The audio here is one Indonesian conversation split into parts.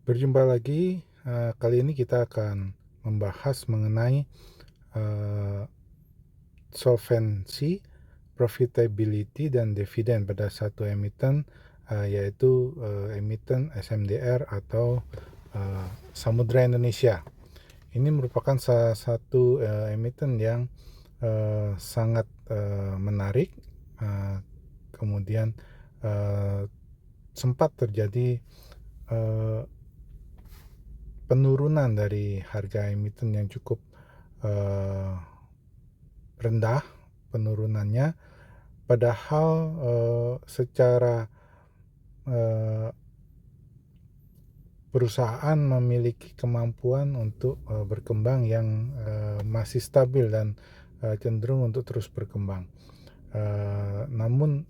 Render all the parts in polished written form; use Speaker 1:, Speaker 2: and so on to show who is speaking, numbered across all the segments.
Speaker 1: Berjumpa lagi, kali ini kita akan membahas mengenai eh, solvency, profitability, dan dividen pada satu emiten, yaitu emiten SMDR atau Samudra Indonesia. Ini merupakan salah satu emiten yang sangat menarik. Kemudian uh, sempat terjadi uh, penurunan dari harga emiten yang cukup eh, rendah penurunannya, padahal secara eh, perusahaan memiliki kemampuan untuk berkembang yang masih stabil dan cenderung untuk terus berkembang. Namun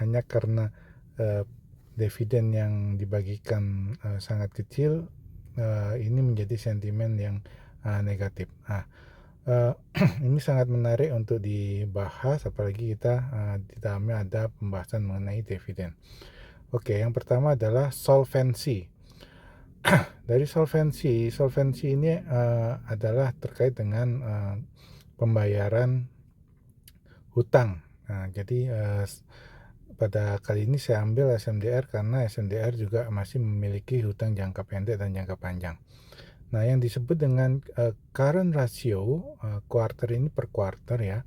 Speaker 1: hanya karena eh, dividen yang dibagikan sangat kecil, ini menjadi sentimen yang negatif. Nah, ini sangat menarik untuk dibahas, apalagi kita di dalamnya ada pembahasan mengenai dividen. Oke, yang pertama adalah solvency. Dari solvency ini adalah terkait dengan pembayaran hutang. Nah, jadi pada kali ini saya ambil SMDR karena SMDR juga masih memiliki hutang jangka pendek dan jangka panjang. Nah, yang disebut dengan current ratio, quarter ini per quarter ya.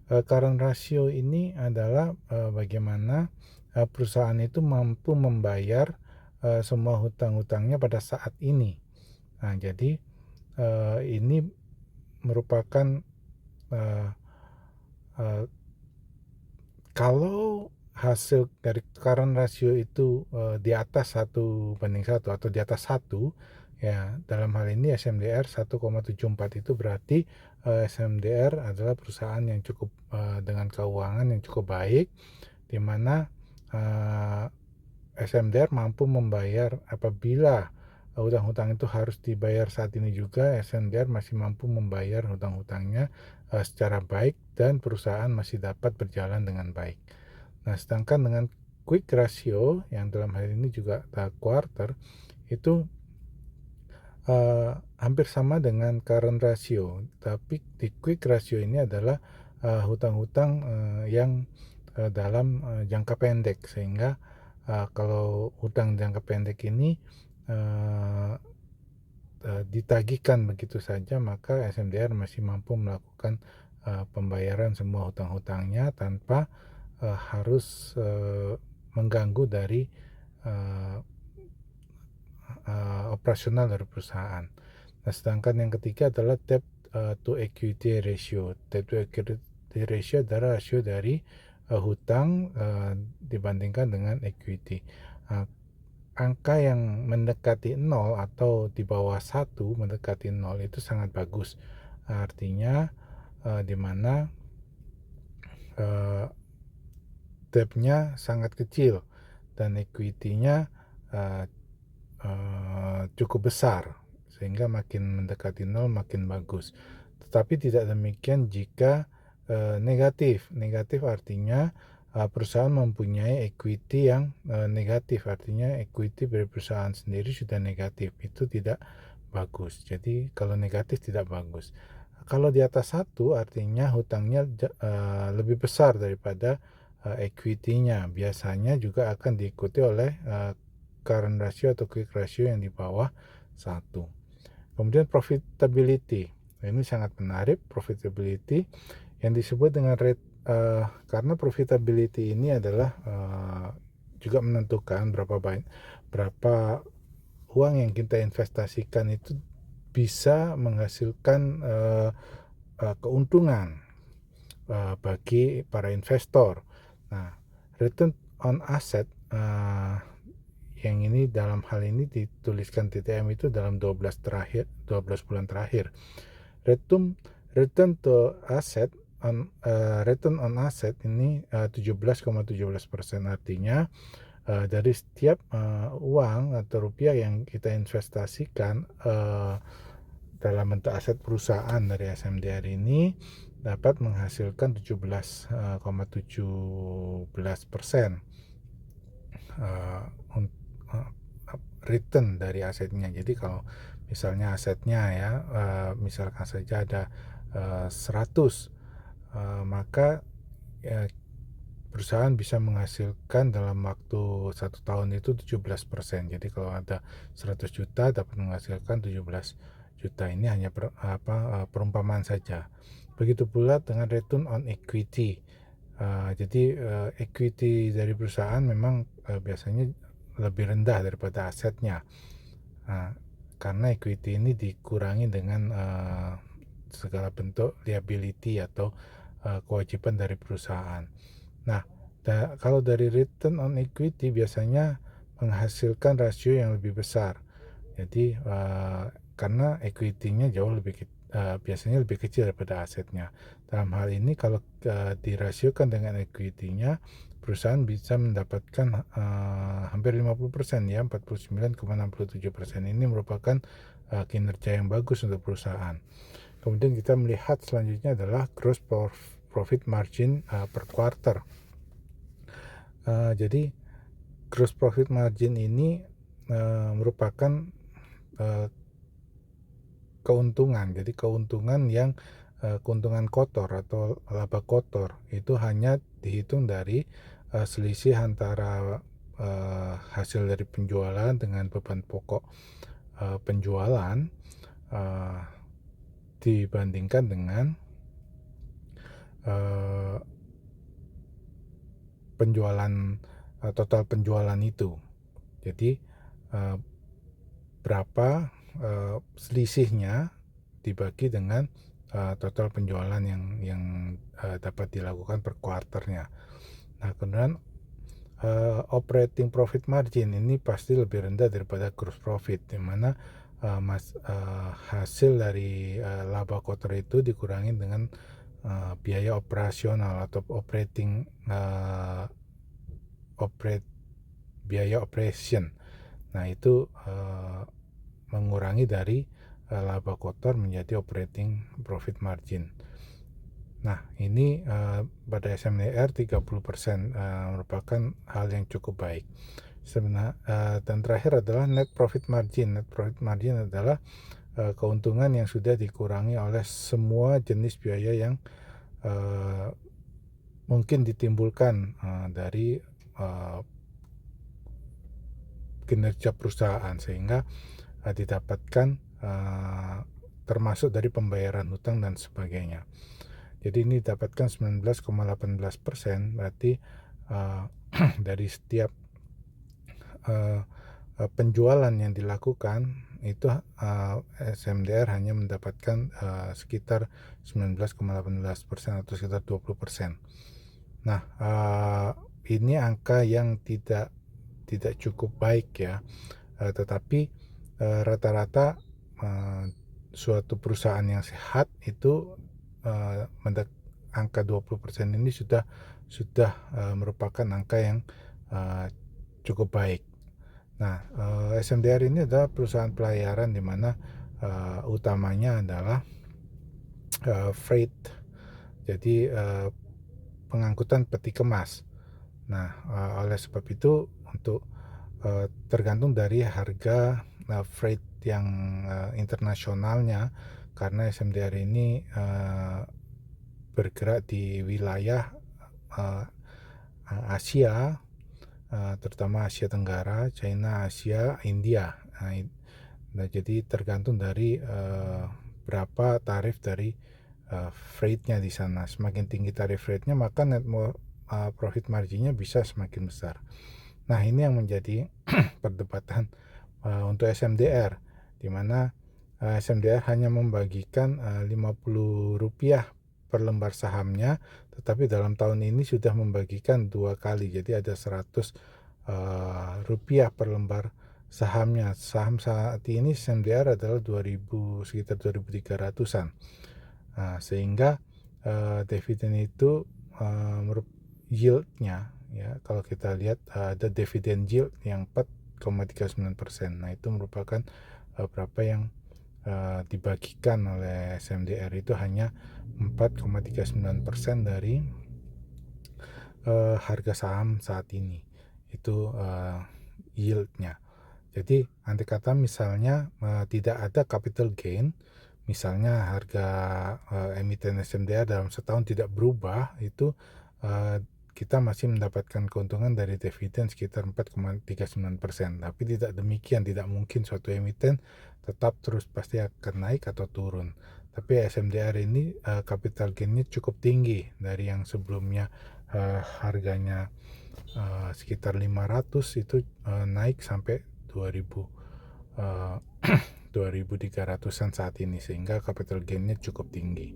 Speaker 1: Current ratio ini adalah bagaimana perusahaan itu mampu membayar semua hutang-hutangnya pada saat ini. Nah, jadi ini merupakan uh, uh, kalau hasil dari current ratio itu di atas 1:1 atau di atas 1, ya dalam hal ini SMDR 1,74, itu berarti SMDR adalah perusahaan yang cukup dengan keuangan yang cukup baik, di mana SMDR mampu membayar apabila hutang-hutang itu harus dibayar saat ini juga. SMDR masih mampu membayar hutang-hutangnya secara baik dan perusahaan masih dapat berjalan dengan baik. Nah, sedangkan dengan quick ratio yang dalam hal ini juga quarter itu hampir sama dengan current ratio, tapi di quick ratio ini adalah hutang-hutang yang dalam jangka pendek, sehingga kalau hutang jangka pendek ini uh, ditagihkan begitu saja, maka SMDR masih mampu melakukan pembayaran semua hutang-hutangnya tanpa harus mengganggu dari uh, operasional dari perusahaan. Nah, sedangkan yang ketiga adalah debt to equity ratio. Debt to equity ratio adalah rasio dari hutang dibandingkan dengan equity. Angka yang mendekati 0 atau di bawah 1, mendekati 0 itu sangat bagus. Artinya di mana debt-nya sangat kecil dan equity-nya cukup besar, sehingga makin mendekati 0 makin bagus. Tetapi tidak demikian jika negatif. Negatif artinya perusahaan mempunyai equity yang negatif, artinya equity dari perusahaan sendiri sudah negatif, itu tidak bagus. Jadi kalau negatif tidak bagus. Kalau di atas 1 artinya hutangnya lebih besar daripada equity-nya. Biasanya juga akan diikuti oleh current ratio atau quick ratio yang di bawah 1. Kemudian profitability. Ini sangat menarik, profitability yang disebut dengan rate, karena profitability ini adalah juga menentukan berapa uang yang kita investasikan itu bisa menghasilkan keuntungan bagi para investor. Nah, return on asset yang ini dalam hal ini dituliskan TTM itu dalam 12 bulan terakhir. Return to asset return on asset ini 17,17%, artinya dari setiap uang atau rupiah yang kita investasikan dalam bentuk aset perusahaan dari SMDR ini dapat menghasilkan 17,17% return dari asetnya. Jadi kalau misalnya asetnya ya misalkan saja ada 100, maka ya, perusahaan bisa menghasilkan dalam waktu 1 tahun itu 17%. Jadi kalau ada 100 juta dapat menghasilkan 17 juta. Ini hanya perumpamaan saja. Begitu pula dengan return on equity. Jadi equity dari perusahaan memang biasanya lebih rendah daripada asetnya. Karena equity ini dikurangi dengan segala bentuk liability atau kewajiban dari perusahaan. Nah, kalau dari return on equity biasanya menghasilkan rasio yang lebih besar. Jadi karena equity-nya jauh lebih biasanya lebih kecil daripada asetnya. Dalam hal ini kalau dirasiokan dengan equity-nya, perusahaan bisa mendapatkan hampir 50% ya, 49,67%. Ini merupakan kinerja yang bagus untuk perusahaan. Kemudian kita melihat selanjutnya adalah gross profit margin per quarter. Jadi gross profit margin ini merupakan keuntungan. Jadi keuntungan yang keuntungan kotor atau laba kotor itu hanya dihitung dari selisih antara hasil dari penjualan dengan beban pokok penjualan dibandingkan dengan penjualan total penjualan itu. Jadi berapa selisihnya dibagi dengan total penjualan yang dapat dilakukan per kuarternya. Nah, kemudian operating profit margin ini pasti lebih rendah daripada gross profit, di mana hasil dari laba kotor itu dikurangi dengan biaya operasional atau biaya operation. Nah, itu mengurangi dari laba kotor menjadi operating profit margin. Nah, ini pada SMDR 30% merupakan hal yang cukup baik. Dan terakhir adalah net profit margin. Net profit margin adalah keuntungan yang sudah dikurangi oleh semua jenis biaya yang mungkin ditimbulkan dari kinerja perusahaan, sehingga didapatkan termasuk dari pembayaran hutang dan sebagainya. Jadi ini dapatkan 19,18%, berarti dari setiap penjualan yang dilakukan itu SMDR hanya mendapatkan sekitar 19,18% atau sekitar 20%. Nah, ini angka yang tidak cukup baik ya, tetapi rata-rata suatu perusahaan yang sehat itu angka 20% ini sudah merupakan angka yang cukup baik. Nah, SMDR ini adalah perusahaan pelayaran di mana utamanya adalah freight, jadi pengangkutan peti kemas. Nah, oleh sebab itu untuk tergantung dari harga freight yang internasionalnya, karena SMDR ini bergerak di wilayah Asia, terutama Asia Tenggara, China, Asia, India. Nah, jadi tergantung dari berapa tarif dari freightnya di sana. Semakin tinggi tarif freightnya, maka net profit marginnya bisa semakin besar. Nah, ini yang menjadi perdebatan untuk SMDR, di mana SMDR hanya membagikan Rp50 per lembar sahamnya, tetapi dalam tahun ini sudah membagikan 2 kali, jadi ada Rp100 per lembar sahamnya. Saham saat ini SMDR adalah sekitar 2.300-an. Sehingga dividen itu yieldnya ya, kalau kita lihat ada dividen yield yang 4,39%. Nah, itu merupakan berapa yang dibagikan oleh SMDR itu hanya 4,39% dari harga saham saat ini. Itu yieldnya. Jadi andai kata misalnya tidak ada capital gain, misalnya harga emiten SMDR dalam setahun tidak berubah, itu kita masih mendapatkan keuntungan dari dividen sekitar 4,39%. Tapi tidak demikian, tidak mungkin suatu emiten tetap terus pasti akan naik atau turun. Tapi SMDR ini capital gain-nya cukup tinggi dari yang sebelumnya harganya sekitar 500, itu naik sampai 2000 uh, 2.300-an saat ini, sehingga capital gain-nya cukup tinggi.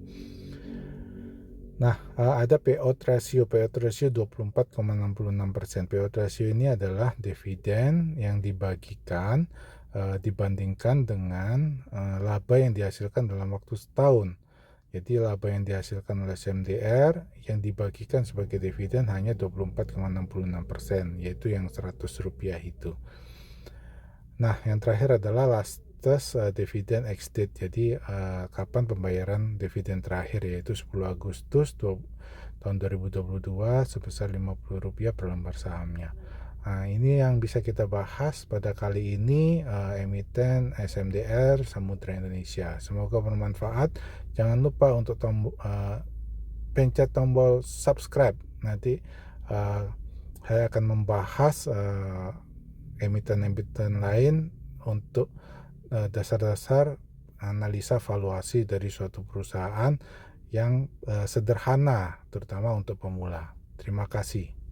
Speaker 1: Nah, ada payout ratio. Payout ratio 24,66%. Payout ratio ini adalah dividen yang dibagikan dibandingkan dengan laba yang dihasilkan dalam waktu setahun. Jadi laba yang dihasilkan oleh SMDR yang dibagikan sebagai dividen hanya 24,66%, yaitu yang Rp100 itu. Nah, yang terakhir adalah lastes dividen ex date. Jadi kapan pembayaran dividen terakhir, yaitu 10 Agustus tahun 2022 sebesar Rp50 per lembar sahamnya. Nah, ini yang bisa kita bahas pada kali ini, emiten SMDR Samudra Indonesia. Semoga bermanfaat. Jangan lupa untuk pencet tombol subscribe. Nanti saya akan membahas emiten-emiten lain untuk dasar-dasar analisa valuasi dari suatu perusahaan yang sederhana, terutama untuk pemula. Terima kasih.